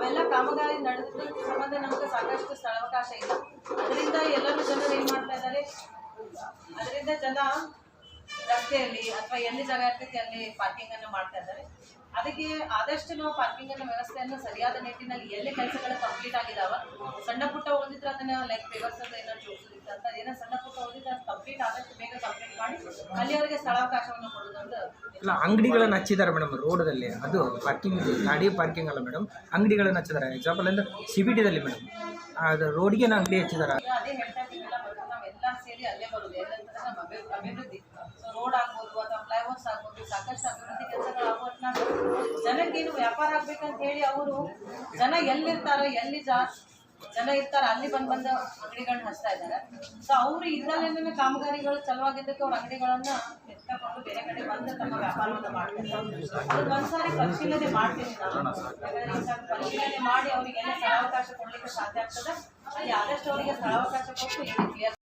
ಅವೆಲ್ಲ ಕಾಮಗಾರಿ ನಡೆದ್ರ ಸಂಬಂಧ ನಮಗೆ ಸಾಕಷ್ಟು ಸ್ಥಳಾವಕಾಶ ಇಲ್ಲ. ಅದರಿಂದ ಎಲ್ಲರೂ ಜನರು ಏನು ಮಾಡ್ತಾ ಇದ್ದಾರೆ, ಅದರಿಂದ ಜನ ರಸ್ತೆಯಲ್ಲಿ ಅಥವಾ ಎಲ್ಲಿ ಜಾಗ ಇರ್ತೈತಿ ಅಲ್ಲಿ ಪಾರ್ಕಿಂಗ್ ಅನ್ನು ಮಾಡ್ತಾ ಇದ್ದಾರೆ. ಅದಕ್ಕೆ ಆದಷ್ಟು ನಾವು ಪಾರ್ಕಿಂಗ್ ಅನ್ನ ವ್ಯವಸ್ಥೆಯನ್ನು ಸರಿಯಾದ ನಿಟ್ಟಿನಲ್ಲಿ ಎಲ್ಲಿ ಕೆಲಸಗಳು ಕಂಪ್ಲೀಟ್ ಆಗಿದಾವ, ಸಣ್ಣ ಪುಟ್ಟ ಉಳಿದಿದ್ರೆ ಅದನ್ನ ಲೈಕ್ ಪೇವರ್ಸ್ ಅಂತ ಏನೋ ಜೋಡಿಸಿದ್ರೆ ಅಂತ ಏನೋ ಸಣ್ಣ ಪುಟ್ಟ ಉಳಿದಿದ್ರೆ ಅದು ಕಂಪ್ಲೀಟ್ ಆದಷ್ಟು ಬೇಗ ಕಂಪ್ಲೀಟ್ ಮಾಡಿ ಅಲ್ಲಿ ಅವರಿಗೆ ಸ್ಥಳಾವಕಾಶವನ್ನು ಕೊಡೋದಂತ. ಇಲ್ಲ, ಅಂಗಡಿಗಳನ್ನು ಹಚ್ಚಿದ್ದಾರೆ ಮೇಡಮ್ ರೋಡಲ್ಲಿ. ಅದು ಪಾರ್ಕಿಂಗ್, ಗಾಡಿ ಪಾರ್ಕಿಂಗ್ ಅಲ್ಲ ಮೇಡಮ್, ಅಂಗಡಿಗಳನ್ನು ಹಚ್ಚಿದ್ದಾರೆ. ಎಕ್ಸಾಂಪಲ್ ಅಂದ್ರೆ CBTದಲ್ಲಿ ಮೇಡಮ್ ಅದು ರೋಡ್ಗೆ ಅಂಗಡಿ ಹಚ್ಚಿದ್ದಾರೆ. ಅದೇ ಹೇಳ್ತಾ ಇದ್ದೀವಿ, ನಾವೆಲ್ಲ ಸೇರಿ ಅಲ್ಲೇ ಬರೋದು ಎಲ್ಲಂತಂದ್ರೆ ನಮ್ಮ ಅಭಿವೃದ್ಧಿ. ಸೊ ರೋಡ್ ಆಗ್ಬೋದು ಅಥವಾ ಫ್ಲೈಓವರ್ಸ್ ಆಗ್ಬೋದು, ಸಾಕಷ್ಟು ಅಭಿವೃದ್ಧಿ ಕೆಲಸಗಳು ಆಗೋಟ್ನ ಜನಕ್ಕೇನು ವ್ಯಾಪಾರ ಆಗ್ಬೇಕಂತ ಹೇಳಿ ಅವರು ಜನ ಎಲ್ಲಿರ್ತಾರೋ, ಎಲ್ಲಿ ಜನ ಇರ್ತಾರ ಅಲ್ಲಿ ಬಂದು ಅಂಗಡಿಗಳನ್ನ ಹಚ್ತಾ ಇದ್ದಾರೆ. ಸೊ ಅವರು ಇದ್ದಲ್ಲೇನೇ ಕಾಮಗಾರಿಗಳು ಚಲುವಾಗಿದ್ದಕ್ಕೆ ಅವ್ರ ಅಂಗಡಿಗಳನ್ನ ಎತ್ತಕೊಂಡು ಬೇರೆ ಕಡೆ ಬಂದು ತಮ್ಮ ವ್ಯಾಪಾರವನ್ನು ಮಾಡ್ತಾರೆ. ಅದು ಒಂದ್ಸಾರಿ ಪರಿಶೀಲನೆ ಮಾಡ್ತೀವಿ ನಾವು. ಪರಿಶೀಲನೆ ಮಾಡಿ ಅವರಿಗೆಲ್ಲ ಸ್ಥಳಾವಕಾಶ ಕೊಡ್ಲಿಕ್ಕೆ ಸಾಧ್ಯ ಆಗ್ತದೆ. ಅಲ್ಲಿ ಆದಷ್ಟು ಅವರಿಗೆ ಸ್ಥಳಾವಕಾಶ ಕೊಟ್ಟು